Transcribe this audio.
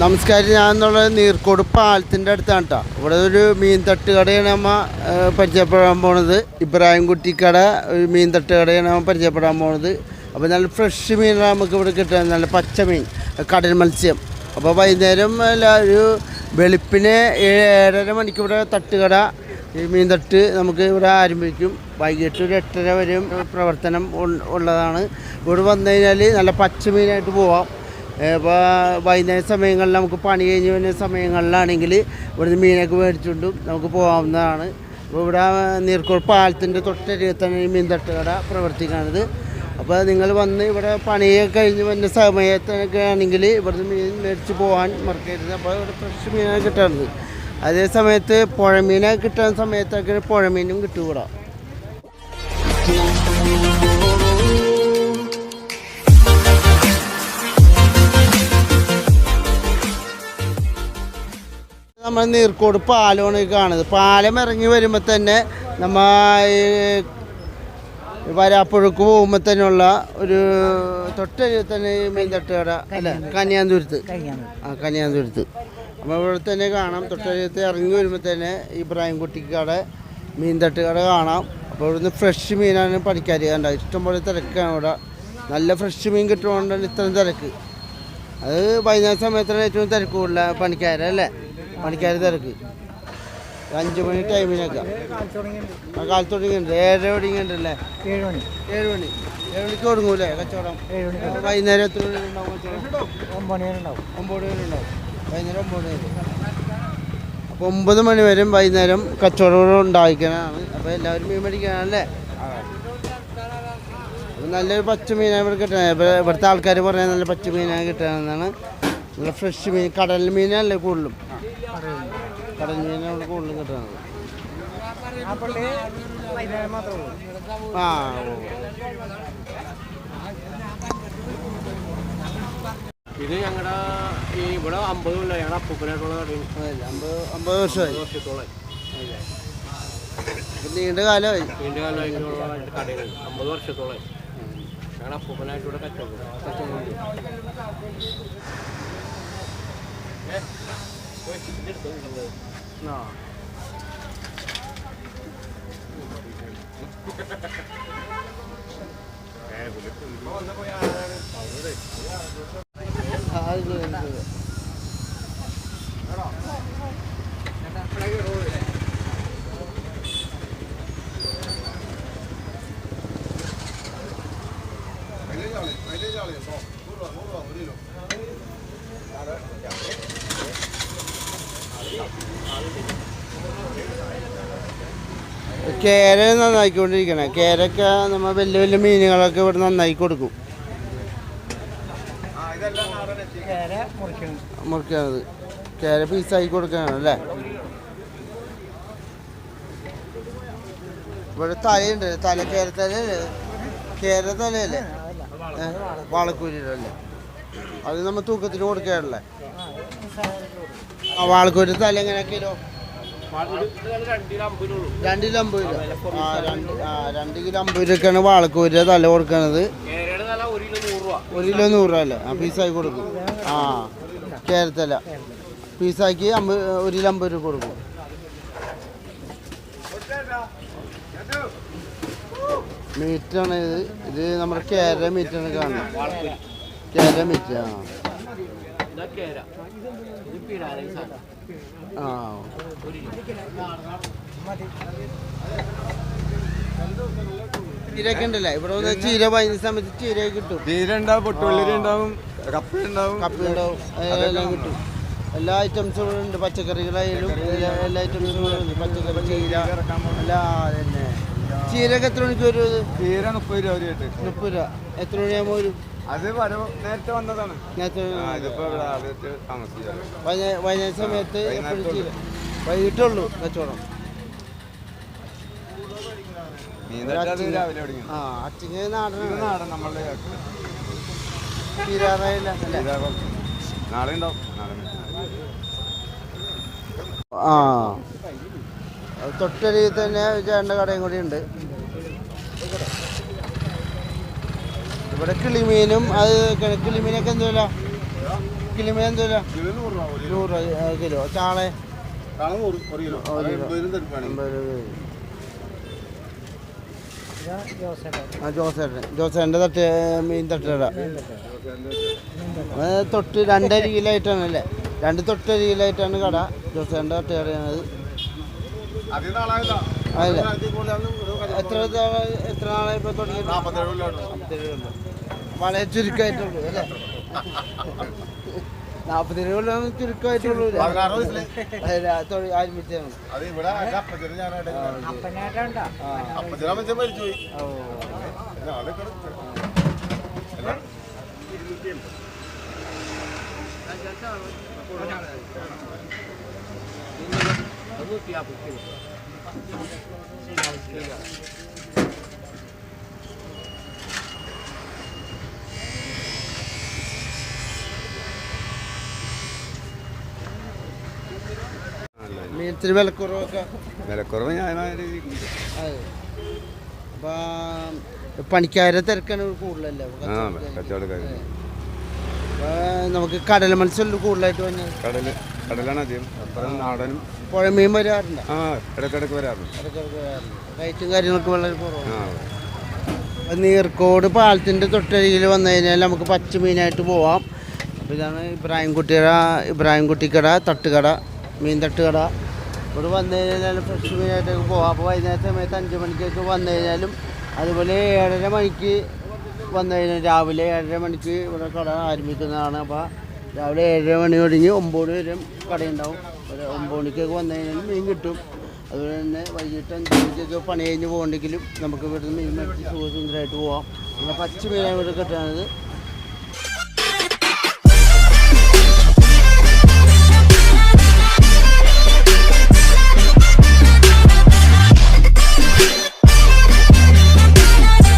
നമസ്കാരം. ഞാൻ എന്നുള്ളത് നീർക്കോട് പാലത്തിൻ്റെ അടുത്താണ് കേട്ടോ. ഇവിടെ ഒരു മീൻ തട്ടുകടയാണ് നമ്മൾ പരിചയപ്പെടാൻ പോണത്. ഇബ്രാഹിം കുട്ടിക്കട ഒരു മീൻ തട്ടുകടയാണ് നമ്മൾ പരിചയപ്പെടാൻ പോണത്. അപ്പോൾ നല്ല ഫ്രഷ് മീനാണ് നമുക്ക് ഇവിടെ കിട്ടുക. നല്ല പച്ച മീൻ, കടൽ മത്സ്യം. അപ്പോൾ വൈകുന്നേരം ഒരു വെളുപ്പിന് 7:30 മണിക്ക് ഇവിടെ തട്ടുകട ഈ മീൻ തട്ട് നമുക്ക് ഇവിടെ ആരംഭിക്കും. വൈകിട്ട് ഒരു 8:30 വരെയും പ്രവർത്തനം ഉള്ളതാണ്. ഇവിടെ വന്നു കഴിഞ്ഞാൽ നല്ല പച്ച മീനായിട്ട് പോവാം. ഇപ്പോൾ വൈകുന്നേര സമയങ്ങളിൽ നമുക്ക് പണി കഴിഞ്ഞ് വരുന്ന സമയങ്ങളിലാണെങ്കിൽ ഇവിടുന്ന് മീനൊക്കെ മേടിച്ചുകൊണ്ടും നമുക്ക് പോകാവുന്നതാണ്. അപ്പോൾ ഇവിടെ നീർക്കോട് പാലത്തിൻ്റെ തൊട്ടരികത്താണ് ഈ മീൻ തട്ടുകട പ്രവർത്തിക്കുന്നത്. അപ്പോൾ നിങ്ങൾ വന്ന് ഇവിടെ പണിയൊക്കെ കഴിഞ്ഞ് വരുന്ന സമയത്തൊക്കെ ആണെങ്കിൽ ഇവിടുന്ന് മീൻ മേടിച്ച് പോകാൻ മറക്കരുത്. അപ്പോൾ ഇവിടെ ഫ്രഷ് മീനാണ് കിട്ടുന്നത്. അതേ സമയത്ത് പുഴമീനൊക്കെ കിട്ടുന്ന സമയത്തൊക്കെ പുഴമീനും കിട്ടും ഇവിടെ. നമ്മൾ നീർക്കോട് പാലമാണ് കാണുന്നത്. പാലം ഇറങ്ങി വരുമ്പോൾ തന്നെ നമ്മൾ വരാപ്പുഴക്ക് പോകുമ്പോൾ തന്നെയുള്ള ഒരു തൊട്ടരികെ തന്നെ മീൻ തട്ടുകട അല്ല, കന്യാന്തുരത്ത്. കന്യാന്തുരത്ത് അപ്പോൾ ഇവിടെ തന്നെ കാണാം. തൊട്ടരികത്ത് ഇറങ്ങി വരുമ്പോൾ തന്നെ ഇബ്രാഹിം കുട്ടിക്കട മീൻ തട്ടുകട കാണാം. അപ്പോൾ ഇവിടുന്ന് ഫ്രഷ് മീനാണ് പണിക്കാർ കണ്ടത്. ഇഷ്ടംപോലെ തിരക്കാണ് ഇവിടെ. നല്ല ഫ്രഷ് മീൻ കിട്ടുന്നതുകൊണ്ടാണ് ഇത്രയും തിരക്ക്. അത് വൈകുന്നേര സമയത്താണ് ഏറ്റവും തിരക്ക് കൂടുതൽ പണിക്കാരല്ലേ. പണിക്കാർ തിരക്ക് 5 മണി ടൈമിനൊക്കെ കാലത്ത് തുടങ്ങിയിട്ടുണ്ട്. 7:30 തുടങ്ങിയിട്ടുണ്ടല്ലേ. 7 മണിക്ക് തുടങ്ങൂല്ലേ കച്ചവടം? വൈകുന്നേരം എത്ര മണി ഉണ്ടാവും കച്ചവടം? 9 മണി വരെ ഉണ്ടാവും. 9 മണി വരെ ഉണ്ടാവും. വൈകുന്നേരം 9 മണി വരെ. അപ്പോൾ 9 മണി വരെ വൈകുന്നേരം കച്ചവടം ഉണ്ടായിരിക്കാനാണ്. അപ്പോൾ എല്ലാവരും മീൻ മേടിക്കാനല്ലേ. അപ്പോൾ നല്ലൊരു പച്ച മീനാണ് ഇവിടെ കിട്ടുന്നത്. ഇവിടുത്തെ ആൾക്കാർ പറയാൻ നല്ല പച്ച മീനാണ് കിട്ടുന്നതെന്നാണ്. നല്ല ഫ്രഷ് മീൻ, കടൽ മീനല്ലേ കൂടുതലും. കടൽ മീനാണ് ഇവിടെ കൂടുതലും കിട്ടുന്നത്. ഇത് ഞങ്ങളുടെ ഇവിടെ 50 കൊല്ലം ഞങ്ങളുടെ അപ്പൂപ്പനായിട്ടുള്ള കടയും 50 വർഷത്തോളം നീണ്ട കാലമായി. കടയിൽ 50 വർഷത്തോളം ഞങ്ങളുടെ അപ്പൂപ്പനായിട്ട് ഇവിടെ കച്ചവടം. കേര നന്നാക്കിക്കൊണ്ടിരിക്കണേ. കേരൊക്കെ നമ്മൾ വലിയ വലിയ മീനുകളൊക്കെ ഇവിടെ നന്നാക്കി കൊടുക്കും. മുറിക്കണത് കേര പീസാക്കി കൊടുക്കാനാണ് അല്ലേ. ഇവിടെ തലയുണ്ട്. കേരത്തലല്ലേ? കേര തലയല്ലേ? വാളക്കൂരിയല്ലേ? അത് നമ്മൾ തൂക്കത്തിന് കൊടുക്കാറല്ലേ. വാളക്കൂരി തല എങ്ങനെ കിലോ? 2 കിലോ 50 രൂപ. 2 കിലോ 50 രൂപക്കാണ് വാളക്കൂരിയുടെ തല കൊടുക്കണത്. 1 കിലോ 100 രൂപ അല്ലേ? പീസാക്കി കൊടുക്കും. കേരത്തല പീസാക്കി 1 കിലോ 50 രൂപ കൊടുക്കും. മീറ്റാണ് ഇത്. ഇത് നമ്മുടെ കേര മീറ്റാണ് കാണുന്നത്. കേര മീറ്റ്. ചീരയൊക്കെ ഉണ്ടല്ലേ ഇവിടെ? ചീര വൈകുന്ന സമയത്ത് ചീര കിട്ടും. ചീര ഉണ്ടാവും, പൊട്ടുവെള്ളരി ഉണ്ടാവും, കപ്പ ഉണ്ടാവും, എല്ലാം കിട്ടും. എല്ലാ ഐറ്റംസും ഉണ്ട്. പച്ചക്കറികളായാലും എല്ലാ ഐറ്റംസും ഉണ്ട്. പച്ചക്കറി, ചീര തന്നെ. ചീരയൊക്കെ എത്ര മണിക്ക് വരും? ചീര 30 രൂപ. 30 രൂപ. എത്ര മണിയാകുമ്പോൾ വരും? അത് നേരത്തെ വന്നതാണ്. വൈകുന്നേര സമയത്ത് വൈകിട്ടുള്ളൂ കച്ചവടം. അച്ചിങ്ങ നാടൻ നമ്മളുടെ തീരാറായില്ല അല്ലേ? നാളെ ഉണ്ടാവും. തൊട്ടരികിൽ തന്നെ ചേട്ടൻ്റെ കടയും കൂടി ഉണ്ട്. ഇവിടെ കിളിമീനും അത് കിളിമീനൊക്കെ എന്തുമില്ല കിളിമീൻ എന്തോരാ 100 കിലോ. ചാളെ 50 ജോസേട്ടൻ്റെ തട്ട് മീൻ തട്ടുകട. തൊട്ട് 2.5 കിലോ ആയിട്ടാണല്ലേ, 2 കിലോയായിട്ടാണ് കട. ജോസേട്ടൻ്റെ തട്ടുകടയാണത്. അതല്ല എത്ര നാളായി ഇപ്പോൾ തുടങ്ങി? 47 കൊല്ലം. വളരെ ചുരുക്കമായിട്ടുള്ളൂ അല്ലേ? 47 കൊല്ലം ചുരുക്കമായിട്ടുള്ളൂ. ആരംഭിച്ചാണ്. മീനത്തിന് വിലക്കുറവൊക്കെ? വിലക്കുറവ് ന്യായമായ രീതിക്ക്. അതെ. അപ്പം പണിക്കാരെ തിരക്കാണ് കൂടുതലല്ലേ കച്ചവടക്കാർ. നമുക്ക് കടൽ മത്സ്യം കൂടുതലായിട്ട് വന്നത്. കടലാണ് അധികം. അപ്പുറം നാടനും പുഴമീൻ വരാറുണ്ട്. ഇടയ്ക്കിടയ്ക്ക് വരാറുണ്ട്. റേറ്റും കാര്യങ്ങളൊക്കെ വളരെ കുറവാണ്. നീർക്കോട് പാലത്തിൻ്റെ തൊട്ടരികിൽ വന്നു കഴിഞ്ഞാൽ നമുക്ക് പച്ചമീനായിട്ട് പോവാം. അപ്പോൾ ഇതാണ് ഇബ്രാഹിം കുട്ടിക്കട തട്ടുകട, മീൻ തട്ടുകട. ഇവിടെ വന്നു കഴിഞ്ഞാൽ ഫ്രഷ് മീനായിട്ടൊക്കെ പോവാം. അപ്പോൾ വൈകുന്നേരം സമയത്ത് 5 മണിക്കൊക്കെ വന്നു കഴിഞ്ഞാലും, അതുപോലെ 7:30 മണിക്ക് വന്നു കഴിഞ്ഞാൽ രാവിലെ 7:30 മണിക്ക് ഇവിടെ കട ആരംഭിക്കുന്നതാണ്. അപ്പോൾ രാവിലെ 7 മണി തുടങ്ങി 9 വരെ കടയുണ്ടാവും. 9 മണിക്കൊക്കെ വന്നു കഴിഞ്ഞാൽ മീൻ കിട്ടും. അതുപോലെ തന്നെ വൈകിട്ട് 5 മണിക്കൊക്കെ പണി കഴിഞ്ഞ് പോകണ്ടെങ്കിലും നമുക്ക് ഇവിടുന്ന് മീൻ മേടിച്ച് സുഖസുന്ദരമായിട്ട് പോവാം. പിന്നെ പച്ച മീനാണ് ഇവിടെ കിട്ടുന്നത്.